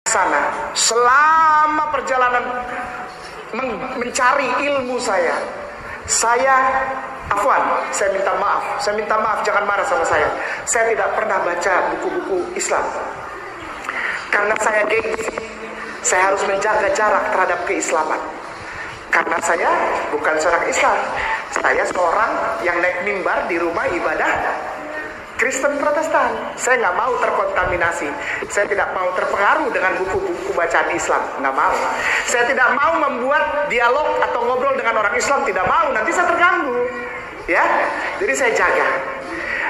sana selama perjalanan mencari ilmu saya minta maaf, jangan marah sama saya tidak pernah baca buku-buku Islam karena saya gengsi. Saya harus menjaga jarak terhadap keislaman karena saya bukan seorang Islam, saya seorang yang naik mimbar di rumah ibadah Kristen Protestan. Saya nggak mau terkontaminasi. Saya tidak mau terpengaruh dengan buku-buku bacaan Islam. Nggak mau. Saya tidak mau membuat dialog atau ngobrol dengan orang Islam. Tidak mau. Nanti saya terganggu. Ya. Jadi saya jaga.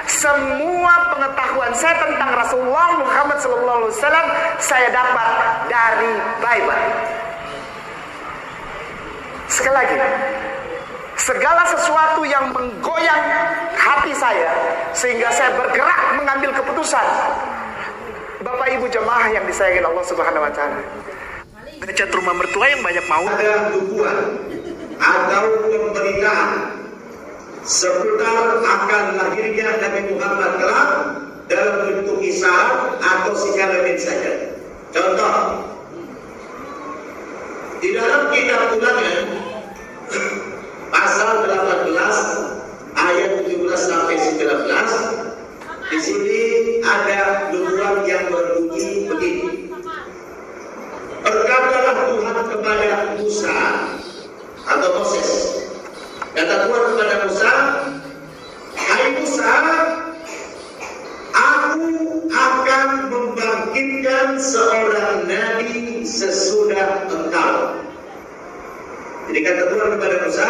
Semua pengetahuan saya tentang Rasulullah Muhammad SAW saya dapat dari Bible. Sekali lagi. Segala sesuatu yang menggoyang hati saya sehingga saya bergerak mengambil keputusan. Bapak Ibu jemaah yang disayangi Allah Subhanahu wa taala. Dekat rumah mertua yang banyak mau ada dukungan atau pemberitaan seputar akan lahirnya Nabi Muhammad kelak dalam bentuk isyarat atau sinyalemen saja. Contoh, di dalam kitab Ulangan pasal 18 ayat 17 sampai 19, di sini ada nubuat yang berbunyi begini. Berkatalah Tuhan kepada Musa atau Moses. Kata Tuhan kepada Musa, "Hai Musa, aku akan membangkitkan seorang nabi sesudah engkau." Jadi kata Tuhan kepada Musa,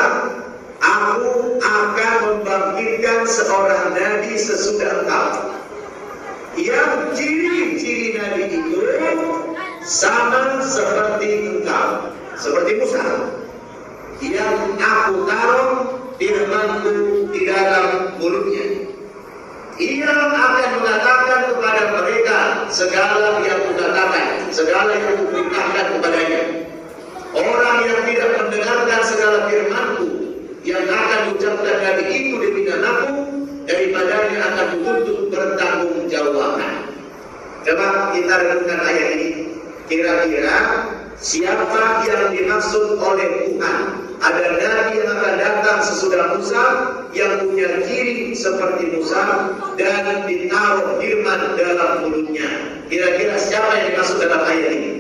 "Aku akan membangkitkan seorang nabi sesudah engkau, yang ciri-ciri nabi itu sama seperti engkau, seperti Musa, yang aku taruh firman-Ku di dalam mulutnya. Ia akan mengatakan kepada mereka segala yang Kukatakan, segala yang Kuperintahkan kepadanya. Orang yang tidak mendengarkan segala firman-Ku yang akan diucapkan nabi itu demi namaku, daripadanya akan dituntut bertanggungjawab." Coba kita renungkan ayat ini. Kira-kira siapa yang dimaksud oleh Tuhan? Ada nabi yang akan datang sesudah Musa, yang punya ciri seperti Musa dan ditaruh firman dalam mulutnya. Kira-kira siapa yang dimaksud dalam ayat ini?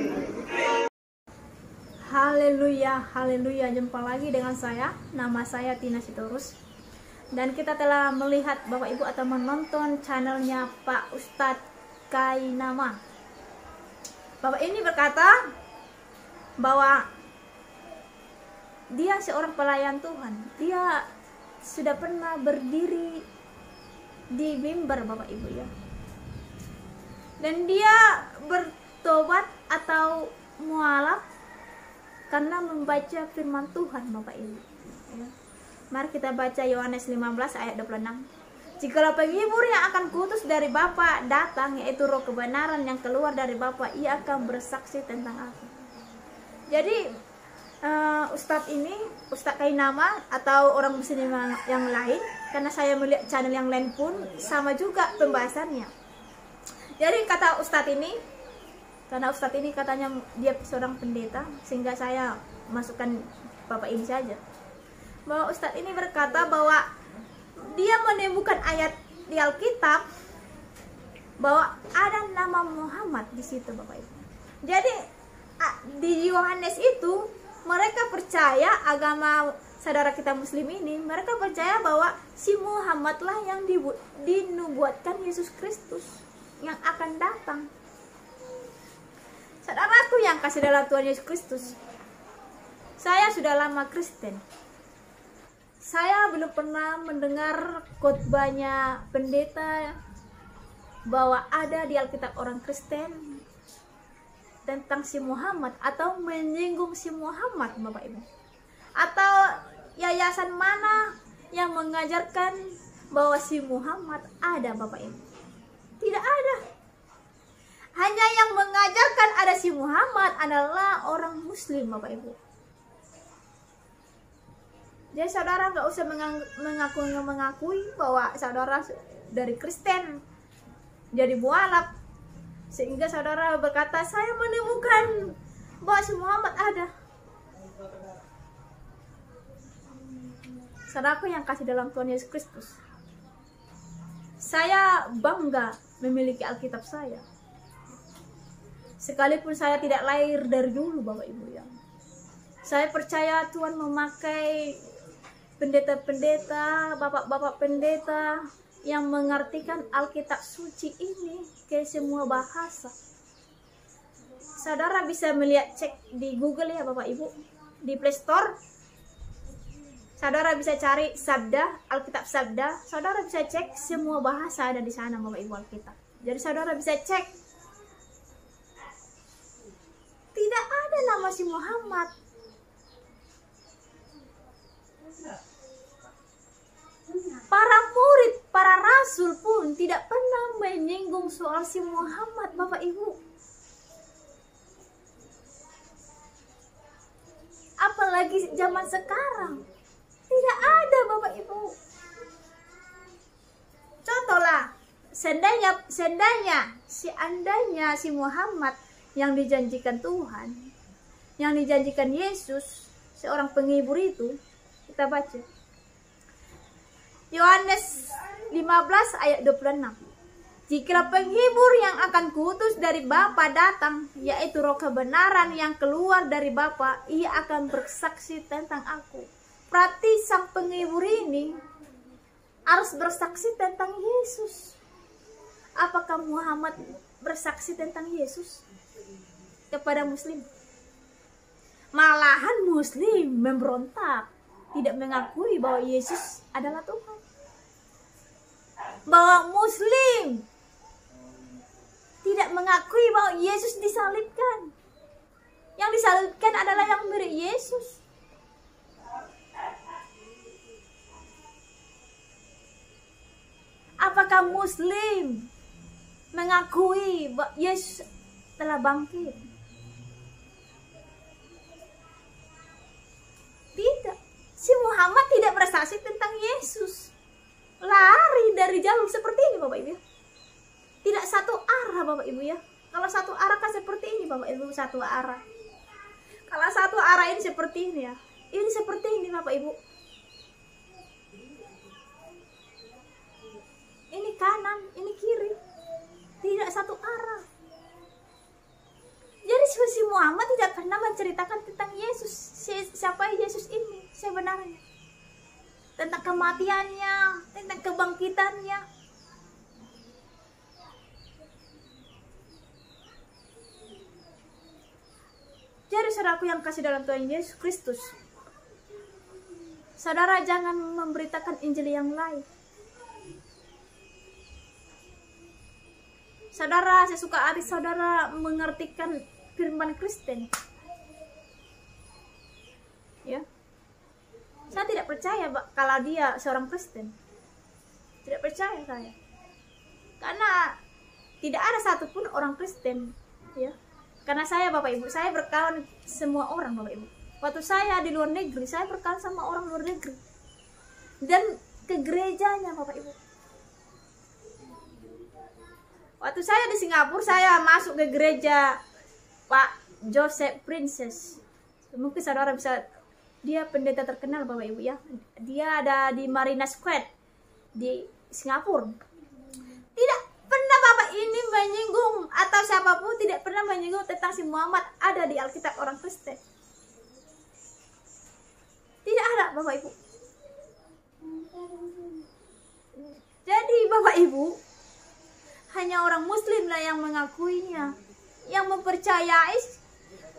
Haleluya, haleluya. Jumpa lagi dengan saya. Nama saya Tina Sitorus. Dan kita telah melihat Bapak Ibu atau menonton channelnya Pak Ustadz Kainama. Bapak ini berkata bahwa dia seorang pelayan Tuhan. Dia sudah pernah berdiri di mimbar, Bapak Ibu ya. Dan dia bertobat atau mualaf karena membaca firman Tuhan, Bapak Ibu ya. Mari kita baca Yohanes 15 ayat 26. "Jikalau penghibur yang akan kuutus dari Bapa datang, yaitu roh kebenaran yang keluar dari Bapa, ia akan bersaksi tentang aku." Jadi Ustadz ini, Ustadz Kainama atau orang muslim yang lain, karena saya melihat channel yang lain pun sama juga pembahasannya. Jadi kata Ustadz ini, karena Ustadz ini katanya dia seorang pendeta, sehingga saya masukkan Bapak ini saja. Bahwa Ustadz ini berkata bahwa dia menemukan ayat di Alkitab bahwa ada nama Muhammad di situ, Bapak Ibu. Jadi di Yohanes itu mereka percaya, agama saudara kita muslim ini, mereka percaya bahwa si Muhammadlah yang dinubuatkan Yesus Kristus yang akan datang. Saudaraku yang kasih dalam Tuhan Yesus Kristus, saya sudah lama Kristen. Saya belum pernah mendengar khotbahnya pendeta bahwa ada di Alkitab orang Kristen tentang si Muhammad atau menyinggung si Muhammad, Bapak Ibu. Atau yayasan mana yang mengajarkan bahwa si Muhammad ada, Bapak Ibu? Tidak ada. Hanya yang mengajarkan ada si Muhammad adalah orang muslim, Bapak Ibu. Jadi saudara nggak usah mengakui bahwa saudara dari Kristen jadi mualaf. Sehingga saudara berkata, saya menemukan bahwa si Muhammad ada. Saudaraku yang kasih dalam Tuhan Yesus Kristus, saya bangga memiliki Alkitab saya. Sekalipun saya tidak lahir dari dulu, Bapak Ibu ya. Saya percaya Tuhan memakai pendeta-pendeta, bapak-bapak pendeta yang mengartikan Alkitab suci ini ke semua bahasa. Saudara bisa melihat, cek di Google ya Bapak Ibu, di Play Store. Saudara bisa cari Sabda, Alkitab Sabda. Saudara bisa cek semua bahasa ada di sana Bapak Ibu Alkitab. Jadi saudara bisa cek. Tidak ada nama si Muhammad. Para murid, para rasul pun tidak pernah menyinggung soal si Muhammad, Bapak Ibu. Apalagi zaman sekarang. Tidak ada, Bapak Ibu. Contohlah, seandainya si Muhammad yang dijanjikan Tuhan, yang dijanjikan Yesus, seorang penghibur itu, kita baca Yohanes 15 ayat 26. Jika penghibur yang akan kuutus dari Bapa datang, yaitu Roh kebenaran yang keluar dari Bapa, ia akan bersaksi tentang aku. Berarti sang penghibur ini harus bersaksi tentang Yesus. Apakah Muhammad bersaksi tentang Yesus kepada Muslim? Malahan Muslim memberontak, tidak mengakui bahwa Yesus adalah Tuhan. Bahwa Muslim tidak mengakui bahwa Yesus disalibkan. Yang disalibkan adalah yang mirip Yesus. Apakah Muslim mengakui bahwa Yesus telah bangkit? Tidak. Si Muhammad tidak bersaksi tentang Yesus. Lari dari jalur seperti ini Bapak Ibu. Tidak satu arah Bapak Ibu ya. Kalau satu arah kan seperti ini Bapak Ibu, satu arah. Kalau satu arah ini seperti ini ya. Ini seperti ini Bapak Ibu. Ini kanan, ini kiri. Tidak satu arah. Jadi si Muhammad tidak pernah menceritakan tentang Yesus. Siapa Yesus ini sebenarnya. Tentang kematiannya, tentang kebangkitannya. Jadi saudaraku yang kasih dalam Tuhan Yesus Kristus, saudara jangan memberitakan Injil yang lain. Saudara, sesuka hati saudara mengartikan firman Kristen. Ya. Saya tidak percaya kalau dia seorang Kristen. Tidak percaya saya. Karena tidak ada satupun orang Kristen, ya. Karena saya Bapak Ibu, saya berkawan semua orang Bapak Ibu. Waktu saya di luar negeri, saya berkawan sama orang luar negeri. Dan ke gerejanya Bapak Ibu. Waktu saya di Singapura, saya masuk ke gereja Pak Joseph Princess. Mungkin saudara bisa, dia pendeta terkenal Bapak Ibu ya. Dia ada di Marina Square di Singapura. Tidak pernah Bapak ini menyinggung, atau siapapun tidak pernah menyinggung tentang si Muhammad ada di Alkitab orang Kristen. Tidak ada Bapak Ibu. Jadi Bapak Ibu, hanya orang Muslim lah yang mengakuinya, yang mempercayai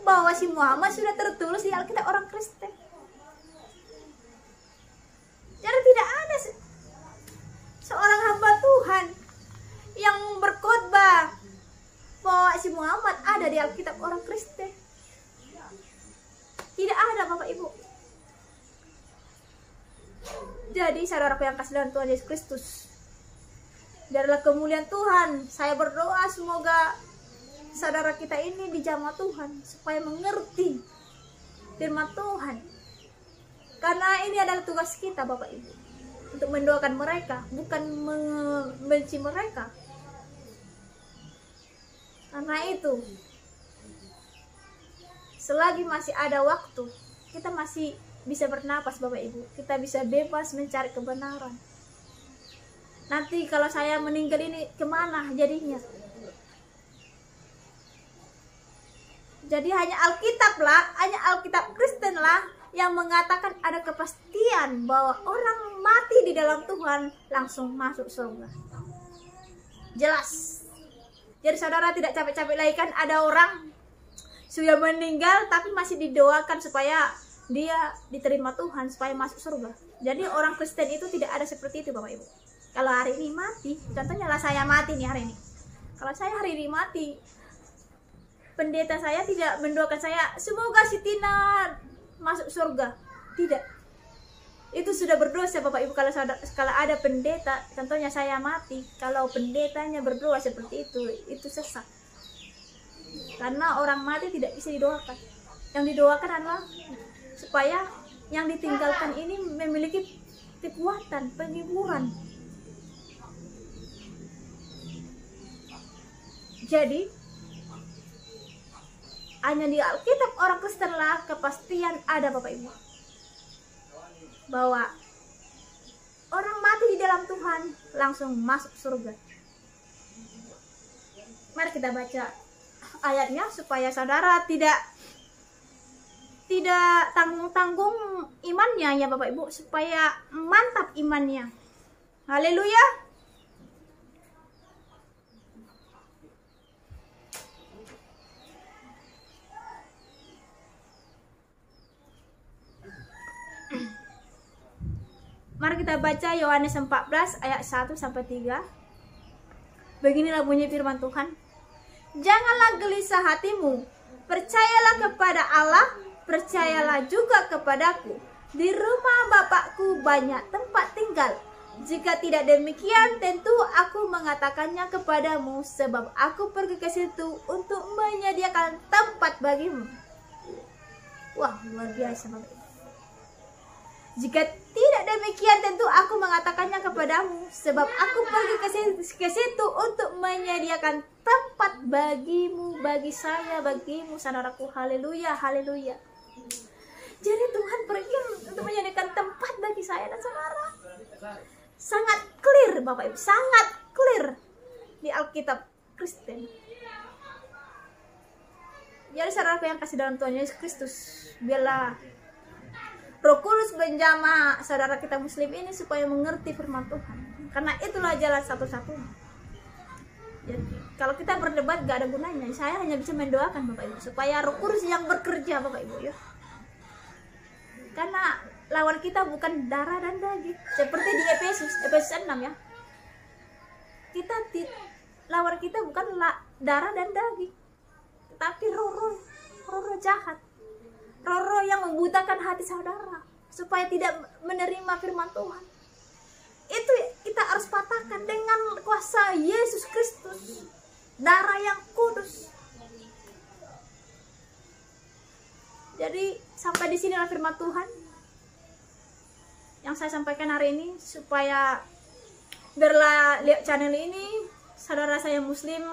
bahwa si Muhammad sudah tertulis di Alkitab orang Kristen. Jadi tidak ada seorang hamba Tuhan yang berkhotbah bahwa si Muhammad ada di Alkitab orang Kristen. Tidak ada Bapak Ibu. Jadi saudaraku yang kasih dalam Tuhan Yesus Kristus, darilah kemuliaan Tuhan, saya berdoa semoga saudara kita ini dijamah Tuhan supaya mengerti firman Tuhan. Karena ini adalah tugas kita Bapak Ibu, untuk mendoakan mereka, bukan membenci mereka. Karena itu, selagi masih ada waktu, kita masih bisa bernapas Bapak Ibu. Kita bisa bebas mencari kebenaran. Nanti kalau saya meninggal ini kemana jadinya? Jadi hanya Alkitab lah, hanya Alkitab Kristen lah yang mengatakan ada kepastian bahwa orang mati di dalam Tuhan langsung masuk surga. Jelas. Jadi saudara tidak capek-capek lagi, kan ada orang sudah meninggal tapi masih didoakan supaya dia diterima Tuhan, supaya masuk surga. Jadi orang Kristen itu tidak ada seperti itu Bapak Ibu. Kalau hari ini mati, contohnya lah saya mati nih hari ini. Kalau saya hari ini mati, pendeta saya tidak mendoakan saya semoga si Tina masuk surga. Tidak. Itu sudah berdosa Bapak Ibu. Kalau ada pendeta, contohnya saya mati, kalau pendetanya berdoa seperti itu sesat. Karena orang mati tidak bisa didoakan. Yang didoakan adalah supaya yang ditinggalkan ini memiliki kekuatan, penghiburan. Jadi hanya di Alkitab orang Kristen lah kepastian ada Bapak Ibu, bahwa orang mati di dalam Tuhan langsung masuk surga. Mari kita baca ayatnya supaya saudara tidak tanggung-tanggung imannya ya Bapak Ibu, supaya mantap imannya. Haleluya. Mari kita baca Yohanes 14 ayat 1 sampai 3. Beginilah bunyi firman Tuhan. Janganlah gelisah hatimu, percayalah kepada Allah, percayalah juga kepadaku. Di rumah Bapakku banyak tempat tinggal. Jika tidak demikian, tentu aku mengatakannya kepadamu, sebab aku pergi ke situ untuk menyediakan tempat bagimu. Wah, luar biasa Bapak. Jika tidak demikian, tentu aku mengatakannya kepadamu, sebab aku pergi ke situ untuk menyediakan tempat bagimu, bagi saya, bagimu, saudaraku. Haleluya, haleluya. Jadi Tuhan pergi untuk menyediakan tempat bagi saya dan saudara. Sangat clear Bapak Ibu, sangat clear di Alkitab Kristen. Jadi saudaraku yang kasih dalam Tuhan Yesus Kristus, biarlah Roh Kudus menjamah saudara kita Muslim ini supaya mengerti firman Tuhan. Karena itulah jalan satu-satunya. Jadi kalau kita berdebat gak ada gunanya. Saya hanya bisa mendoakan Bapak Ibu supaya Roh Kudus yang bekerja Bapak Ibu ya. Karena lawan kita bukan darah dan daging. Seperti di Efesus 6 ya. Lawan kita bukan darah dan daging, tapi roh jahat. Roh yang membutakan hati saudara supaya tidak menerima firman Tuhan. Itu kita harus patahkan dengan kuasa Yesus Kristus, darah yang kudus. Jadi sampai di sinilah firman Tuhan yang saya sampaikan hari ini, supaya biarlah lihat channel ini saudara saya Muslim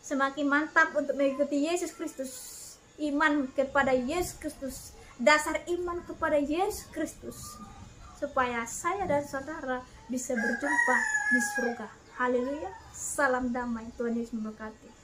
semakin mantap untuk mengikuti Yesus Kristus. Iman kepada Yesus Kristus, dasar iman kepada Yesus Kristus, supaya saya dan saudara bisa berjumpa di surga. Haleluya. Salam damai. Tuhan Yesus memberkati.